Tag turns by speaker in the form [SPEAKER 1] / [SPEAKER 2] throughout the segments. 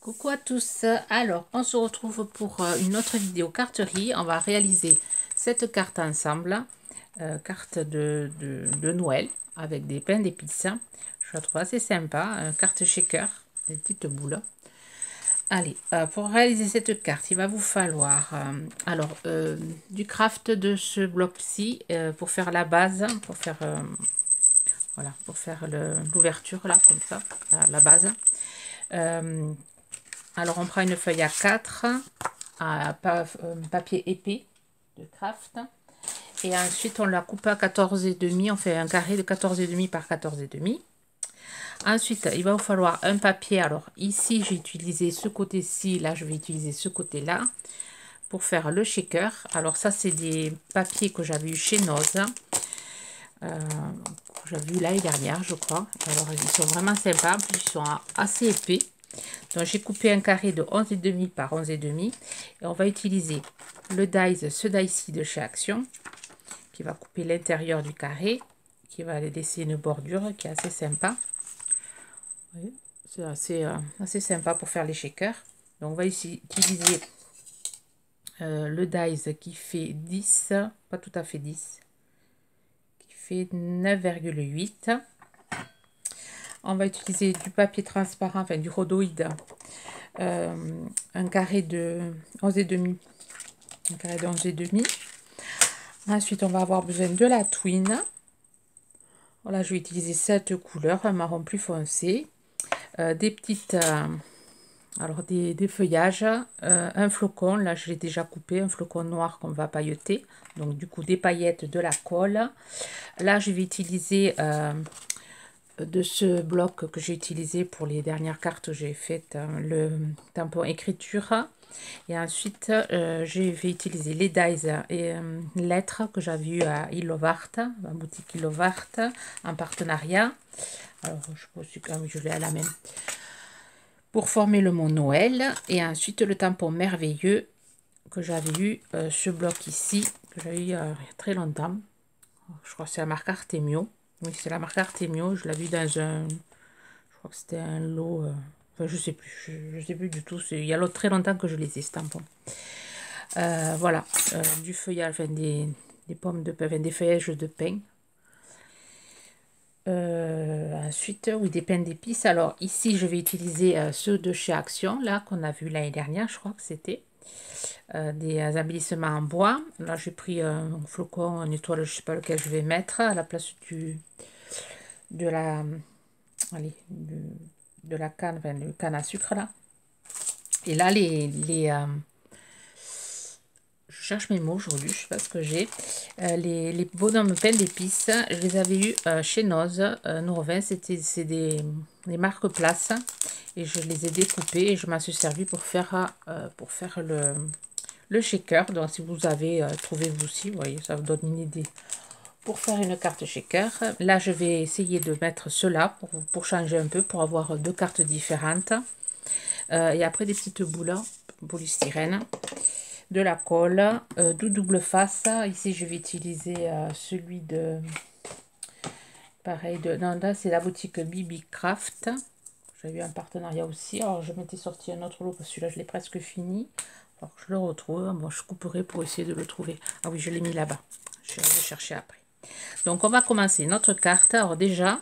[SPEAKER 1] Coucou à tous, alors on se retrouve pour une autre vidéo carterie. On va réaliser cette carte ensemble, carte de Noël avec des pains d'épices. Je la trouve assez sympa, carte shaker, des petites boules. Allez, pour réaliser cette carte, il va vous falloir du craft de ce bloc-ci pour faire la base, pour faire voilà, pour faire l'ouverture là, comme ça, la base. Alors, on prend une feuille A4, papier épais de craft. Et ensuite, on la coupe à 14,5. On fait un carré de 14,5 par 14,5. Ensuite, il va vous falloir un papier. Alors, ici, j'ai utilisé ce côté-ci. Là, je vais utiliser ce côté-là pour faire le shaker. Alors, ça, c'est des papiers que j'avais eu chez Noz. J'avais eu l'année dernière, je crois. Alors, ils sont vraiment sympas. En plus, ils sont assez épais. Donc j'ai coupé un carré de 11,5 par 11,5 et on va utiliser le dies, ce die-ci de chez Action qui va couper l'intérieur du carré, qui va laisser une bordure qui est assez sympa. Oui, c'est assez sympa pour faire les shakers. Donc on va ici utiliser le dies qui fait 10, pas tout à fait 10, qui fait 9,8. On va utiliser du papier transparent, enfin du rhodoïde, un carré de 11,5. Un carré de 11,5. Ensuite, on va avoir besoin de la twine. Voilà, je vais utiliser cette couleur, un marron plus foncé. Des petites... alors, des feuillages. Un flocon, là, je l'ai déjà coupé. Un flocon noir qu'on va pailleter. Donc, du coup, des paillettes, de la colle. Là, je vais utiliser... de ce bloc que j'ai utilisé pour les dernières cartes que j'ai faites, le tampon écriture. Et ensuite, je vais utiliser les dies et lettres que j'avais eu à Ilovart, la boutique Ilovart, en partenariat. Alors, je pense que je l'ai à la main. Pour former le mot Noël. Et ensuite, le tampon merveilleux que j'avais eu, ce bloc ici, que j'avais eu il y a très longtemps. Je crois que c'est la marque Artemio. Oui, c'est la marque Artemio. Je l'avais vu dans un... Je crois que c'était un lot... enfin, je sais plus. Je sais plus du tout. Il y a très longtemps que je les ai, ce tampon. Voilà. Du feuillage, enfin, des pommes de pain, enfin, des feuillages de pain. Ensuite, oui, des pains d'épices. Alors, ici, je vais utiliser ceux de chez Action, là, qu'on a vu l'année dernière, je crois que c'était. Des embellissements en bois. Là, j'ai pris un flocon, une étoile, je sais pas lequel je vais mettre à la place de la, allez, de la canne, enfin, le canne à sucre là. Et là, je cherche mes mots aujourd'hui, je sais pas ce que j'ai. Les bonhommes pains d'épices, je les avais eu chez Noz, Nourvin, c'est des marques Place. Et je les ai découpés et je m'en suis servi pour faire le shaker. Donc si vous avez trouvé vous aussi, vous voyez, ça vous donne une idée pour faire une carte shaker. Là, je vais essayer de mettre cela pour changer un peu, pour avoir deux cartes différentes. Et après, des petites boules polystyrène, de la colle, du double face. Ici, je vais utiliser celui de... Pareil, non, là, c'est la boutique Bibi Craft. J'ai eu un partenariat aussi. Alors, je m'étais sorti un autre lot parce que celui-là, je l'ai presque fini. Alors, je le retrouve. Moi, je couperai pour essayer de le trouver. Ah oui, je l'ai mis là-bas. Je vais le chercher après. Donc, on va commencer notre carte. Alors, déjà,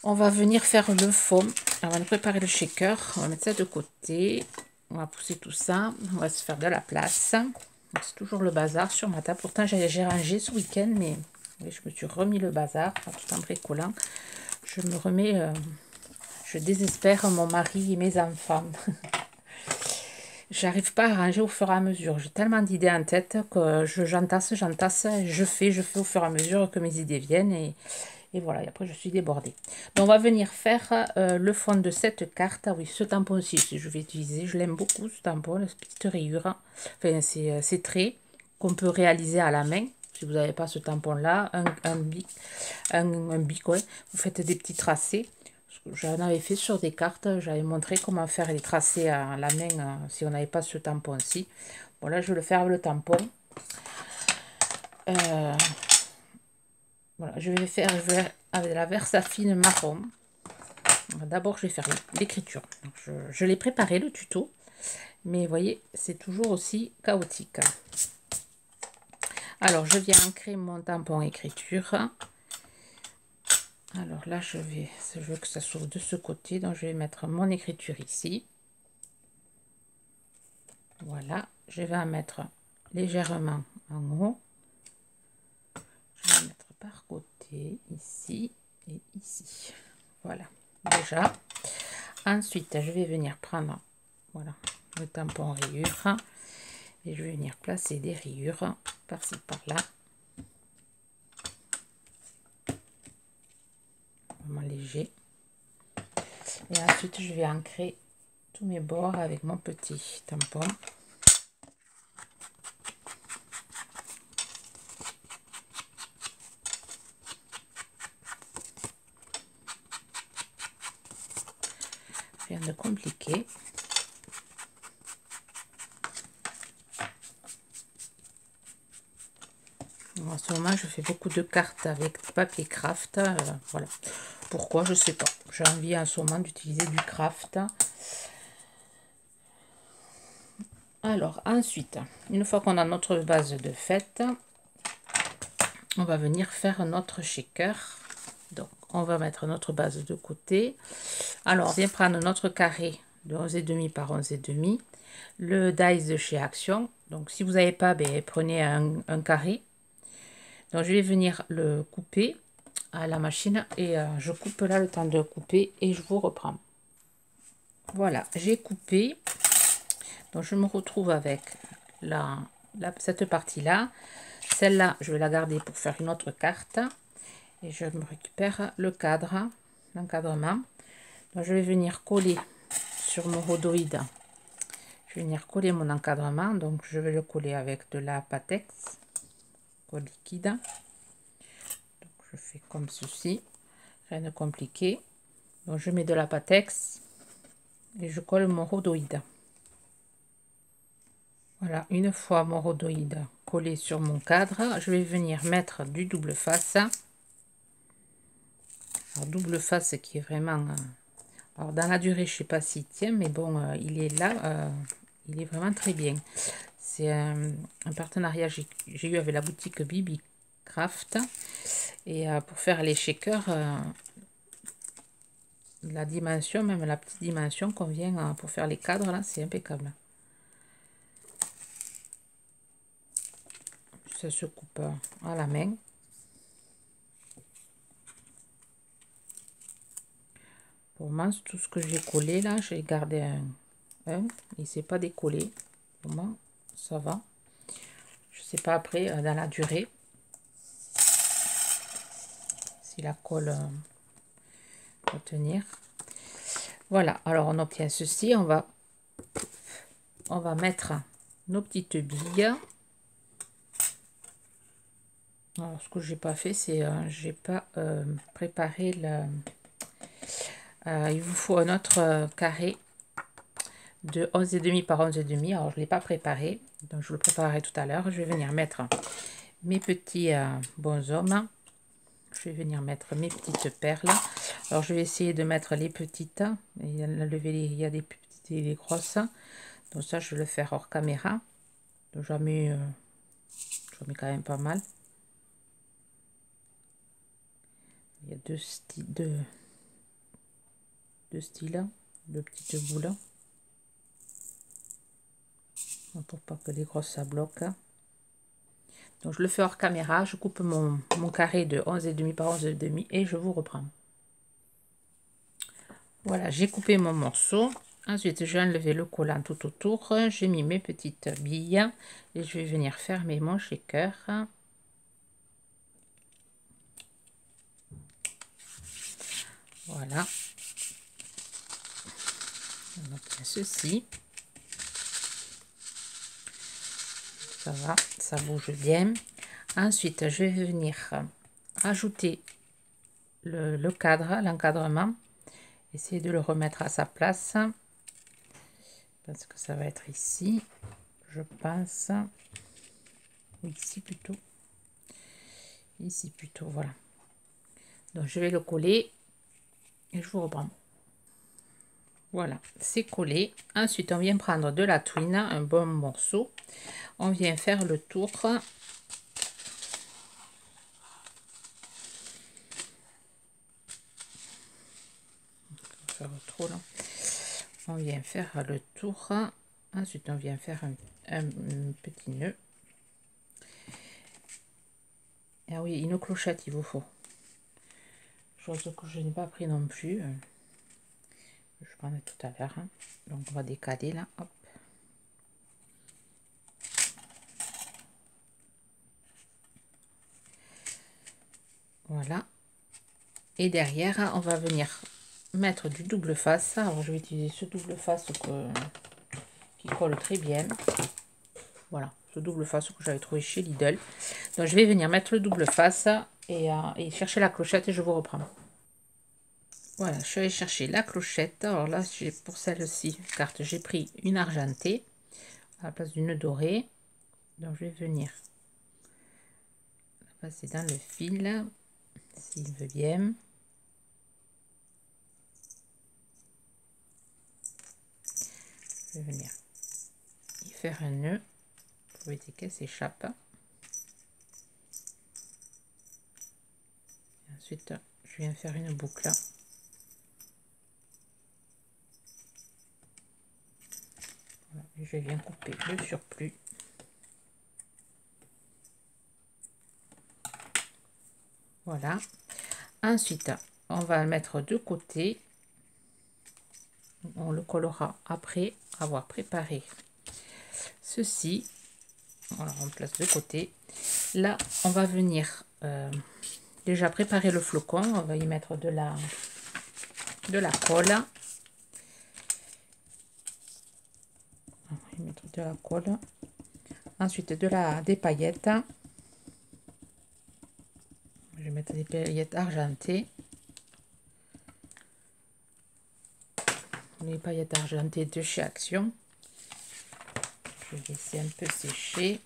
[SPEAKER 1] on va venir faire le fond. On va préparer le shaker. On va mettre ça de côté. On va pousser tout ça. On va se faire de la place. C'est toujours le bazar sur ma table. Pourtant, j'ai rangé ce week-end, mais oui, je me suis remis le bazar tout en bricolant. Je me remets... je désespère mon mari et mes enfants. J'arrive pas à ranger au fur et à mesure. J'ai tellement d'idées en tête que j'entasse, je fais au fur et à mesure que mes idées viennent. Et voilà, et après je suis débordée. Donc on va venir faire le fond de cette carte. Ah oui, ce tampon aussi, je vais utiliser. Je l'aime beaucoup, ce tampon, la petite rayure. Enfin, c'est traits qu'on peut réaliser à la main. Si vous n'avez pas ce tampon-là, un bic, ouais. Vous faites des petits tracés. J'en avais fait sur des cartes, j'avais montré comment faire les tracés à la main si on n'avait pas ce tampon-ci. Bon, là, je vais le faire avec le tampon. Voilà, je vais avec la Versafine marron. D'abord, je vais faire l'écriture. Je l'ai préparé, le tuto. Mais vous voyez, c'est toujours aussi chaotique. Alors, je viens ancrer mon tampon écriture. Alors là, je veux que ça s'ouvre de ce côté. Donc, je vais mettre mon écriture ici. Voilà. Je vais en mettre légèrement en haut. Je vais mettre par côté, ici et ici. Voilà, déjà. Ensuite, je vais venir prendre, voilà, le tampon rayure. Et je vais venir placer des rayures par-ci, par-là. Vraiment léger. Et ensuite, je vais ancrer tous mes bords avec mon petit tampon. Rien de compliqué. En ce moment, je fais beaucoup de cartes avec papier craft. Voilà. Pourquoi, je sais pas. J'ai envie en ce moment d'utiliser du craft. Alors, ensuite, une fois qu'on a notre base de fête, on va venir faire notre shaker. Donc, on va mettre notre base de côté. Alors, on vient prendre notre carré de 11,5 par 11,5. Le dies de chez Action. Donc, si vous n'avez pas, ben, prenez un carré. Donc, je vais venir le couper à la machine. Et je coupe là le temps de couper et je vous reprends. Voilà, j'ai coupé. Donc, je me retrouve avec cette partie-là. Celle-là, je vais la garder pour faire une autre carte. Et je me récupère le cadre, l'encadrement. Donc, je vais venir coller sur mon rhodoïde. Je vais venir coller mon encadrement. Donc, je vais le coller avec de la Patex, colle liquide. Donc, je fais comme ceci. Rien de compliqué. Donc, je mets de la Patex et je colle mon rhodoïde. Voilà, une fois mon rhodoïde collé sur mon cadre, je vais venir mettre du double face. Alors, double face qui est vraiment... alors, dans la durée, je sais pas s'il tient, mais bon, il est là. Il est vraiment très bien. C'est un partenariat que j'ai eu avec la boutique Bibi Craft. Et pour faire les shakers, la dimension, même la petite dimension qu'on vient pour faire les cadres, là, c'est impeccable. Ça se coupe à la main. Pour moi, tout ce que j'ai collé là, j'ai gardé un il s'est pas décollé. Pour moi, ça va. Je sais pas après dans la durée si la colle va tenir. Voilà, alors on obtient ceci. On va mettre nos petites billes. Alors, ce que j'ai pas fait, c'est j'ai pas préparé le. Il vous faut un autre carré de 11,5 par 11,5. Alors, je l'ai pas préparé, donc je le préparerai tout à l'heure. Je vais venir mettre mes petits bonshommes. Je vais venir mettre mes petites perles. Alors, je vais essayer de mettre les petites. Il y a des petites et des grosses. Donc ça, je vais le faire hors caméra. Donc j'en mets quand même pas mal. Il y a deux styles, de petites boules. Pour pas que les grosses ça bloque. Donc je le fais hors caméra. Je coupe mon carré de 11,5 par 11,5 et je vous reprends. Voilà, j'ai coupé mon morceau. Ensuite, j'ai enlevé le collant tout autour. J'ai mis mes petites billes et je vais venir fermer mon shaker. Voilà. On obtient ceci. Ça va, ça bouge bien. Ensuite, je vais venir ajouter le cadre, l'encadrement. Essayer de le remettre à sa place. Parce que ça va être ici, je pense. Ou ici plutôt. Ici plutôt, voilà. Donc je vais le coller et je vous reprends. Voilà, c'est collé. Ensuite, on vient prendre de la twine, un bon morceau. On vient faire le tour. Faire trop long. On vient faire le tour. Ensuite, on vient faire un petit nœud. Ah oui, une clochette, il vous faut. Chose que je n'ai pas pris non plus. Je prends tout à l'heure. Donc, on va décaler là. Hop. Voilà. Et derrière, on va venir mettre du double face. Alors, je vais utiliser ce double face qui colle très bien. Voilà, ce double face que j'avais trouvé chez Lidl. Donc, je vais venir mettre le double face et chercher la clochette et je vous reprends. Voilà, je suis allée chercher la clochette. Alors là, pour celle-ci, carte, j'ai pris une argentée à la place d'une dorée. Donc, je vais venir la passer dans le fil, s'il veut bien. Je vais venir y faire un nœud pour éviter qu'elle s'échappe. Ensuite, je viens faire une boucle. Voilà, je viens couper le surplus. Voilà. Ensuite, on va le mettre de côté. On le collera après avoir préparé ceci. Voilà, on place de côté. Là, on va venir déjà préparer le flocon. On va y mettre de la colle. On va y mettre de la colle. Ensuite, des paillettes. Je vais mettre des paillettes argentées. Les paillettes argentées de chez Action. Je vais laisser un peu sécher.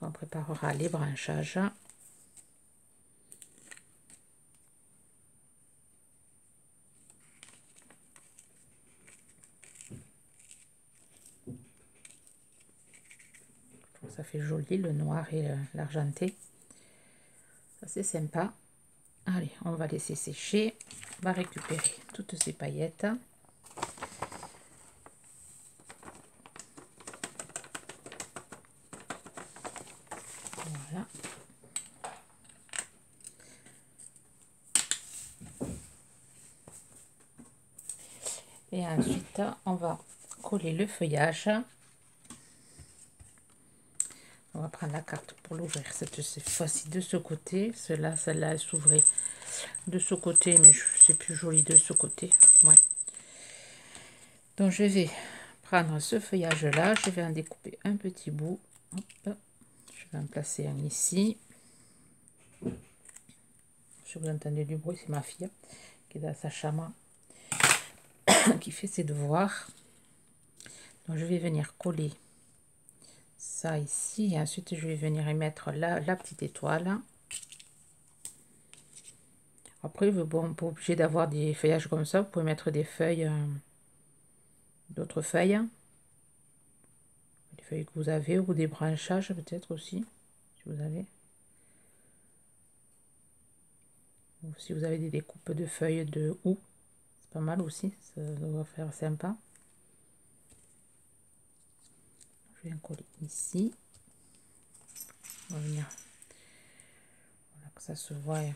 [SPEAKER 1] On préparera les branchages. Ça fait joli le noir et l'argenté. Ça c'est sympa. Allez, on va laisser sécher. On va récupérer toutes ces paillettes. Voilà. Et ensuite, on va coller le feuillage. On va prendre la carte pour l'ouvrir cette fois-ci de ce côté. Celle-là, elle s'ouvrait de ce côté, mais c'est plus joli de ce côté. Ouais. Donc, je vais prendre ce feuillage-là. Je vais en découper un petit bout. Hop. Je vais en placer un ici. Si vous entendez du bruit, c'est ma fille qui est dans sa chambre, qui fait ses devoirs. Donc, je vais venir coller ça ici et ensuite je vais venir y mettre la petite étoile. Après, bon, pas obligé d'avoir des feuillages comme ça, vous pouvez mettre des feuilles, d'autres feuilles, des feuilles que vous avez, ou des branchages peut-être aussi, si vous avez. Ou si vous avez des découpes de feuilles de houx, c'est pas mal aussi, ça doit faire sympa. Je viens coller ici. On va venir, voilà, que ça se voit. Je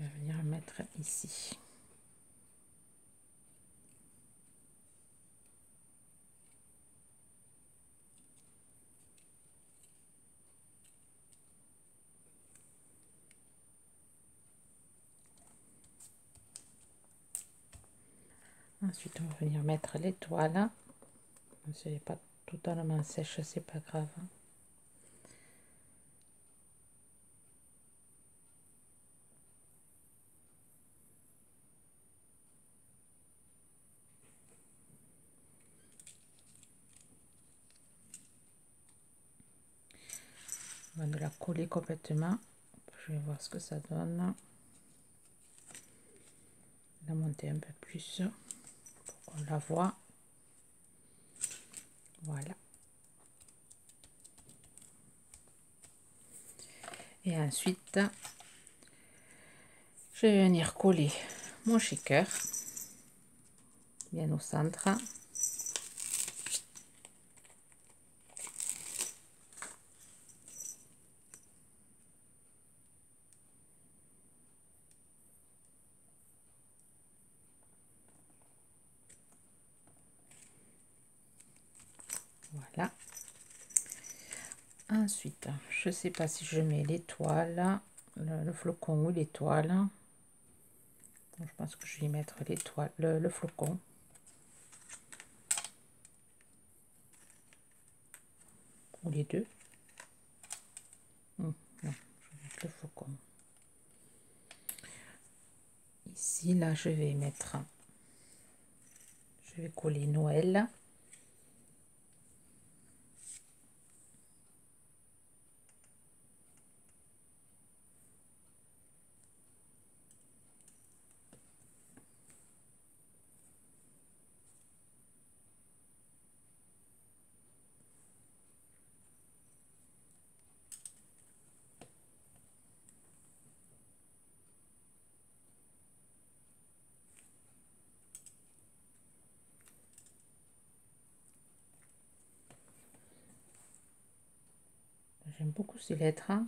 [SPEAKER 1] vais venir mettre ici. Ensuite, on va venir mettre l'étoile. Si elle n'est pas totalement sèche, c'est pas grave. On va la coller complètement. je vais voir ce que ça donne. La monter un peu plus pour qu'on la voit. Voilà. Et ensuite, je vais venir coller mon shaker bien au centre. Voilà. Ensuite, je sais pas si je mets l'étoile, le flocon ou l'étoile. Je pense que je vais mettre l'étoile, le flocon. Ou les deux. Non, je vais mettre le flocon. Ici, là, je vais mettre, je vais coller Noël. J'aime beaucoup ces lettres. Elles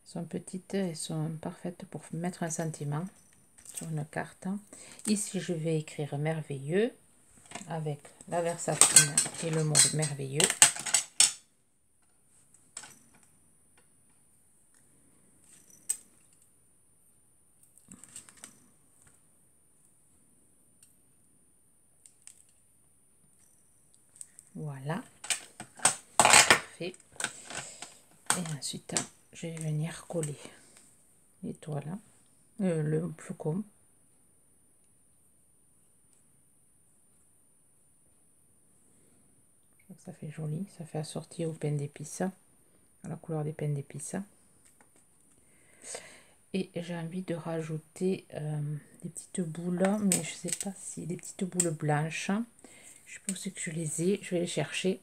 [SPEAKER 1] sont petites, elles sont parfaites pour mettre un sentiment sur une carte. Ici, je vais écrire merveilleux avec la versafine et le mot merveilleux. Voilà. Parfait. Et ensuite, je vais venir coller l'étoile, le flocon. Ça fait joli, ça fait assorti au pain d'épices, à la couleur des pains d'épices. Et j'ai envie de rajouter des petites boules, mais je sais pas si des petites boules blanches. Je pense que je les ai, je vais les chercher.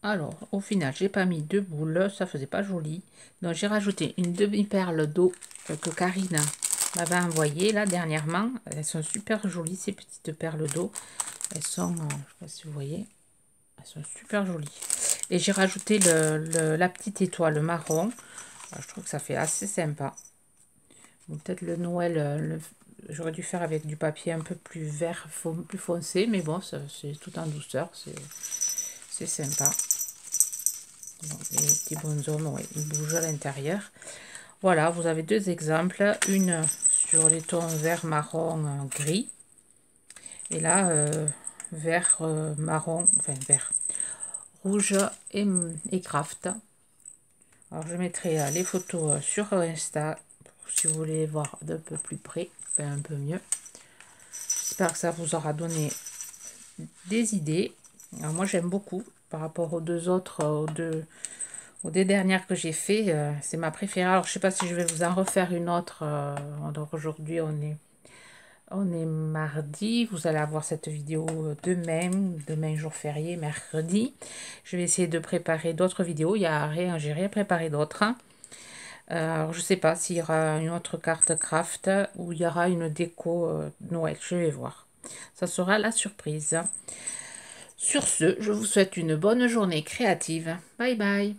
[SPEAKER 1] Alors, au final, j'ai pas mis deux boules, ça faisait pas joli. Donc, j'ai rajouté une demi-perle d'eau que Karine m'avait envoyée là dernièrement. Elles sont super jolies, ces petites perles d'eau. Elles sont, je sais pas si vous voyez, elles sont super jolies. Et j'ai rajouté la petite étoile marron. Alors, je trouve que ça fait assez sympa. Peut-être le Noël, j'aurais dû faire avec du papier un peu plus vert, plus foncé, mais bon, c'est tout en douceur, c'est sympa. Bon, les petits bonshommes, ouais, ils bougent à l'intérieur. Voilà, vous avez deux exemples, une sur les tons vert, marron, gris, et là, vert, marron, enfin vert, rouge et craft. Alors, je mettrai les photos sur Insta, si vous voulez voir d'un peu plus près, enfin un peu mieux. J'espère que ça vous aura donné des idées. Alors, moi, j'aime beaucoup par rapport aux deux autres, aux deux dernières que j'ai fait. C'est ma préférée. Alors, je sais pas si je vais vous en refaire une autre. Alors, aujourd'hui, on est mardi. Vous allez avoir cette vidéo demain jour férié, mercredi. Je vais essayer de préparer d'autres vidéos. Il y a rien, j'ai rien préparé d'autre. Alors, je sais pas s'il y aura une autre carte craft ou il y aura une déco Noël. Je vais voir. Ça sera la surprise. Sur ce, je vous souhaite une bonne journée créative. Bye bye.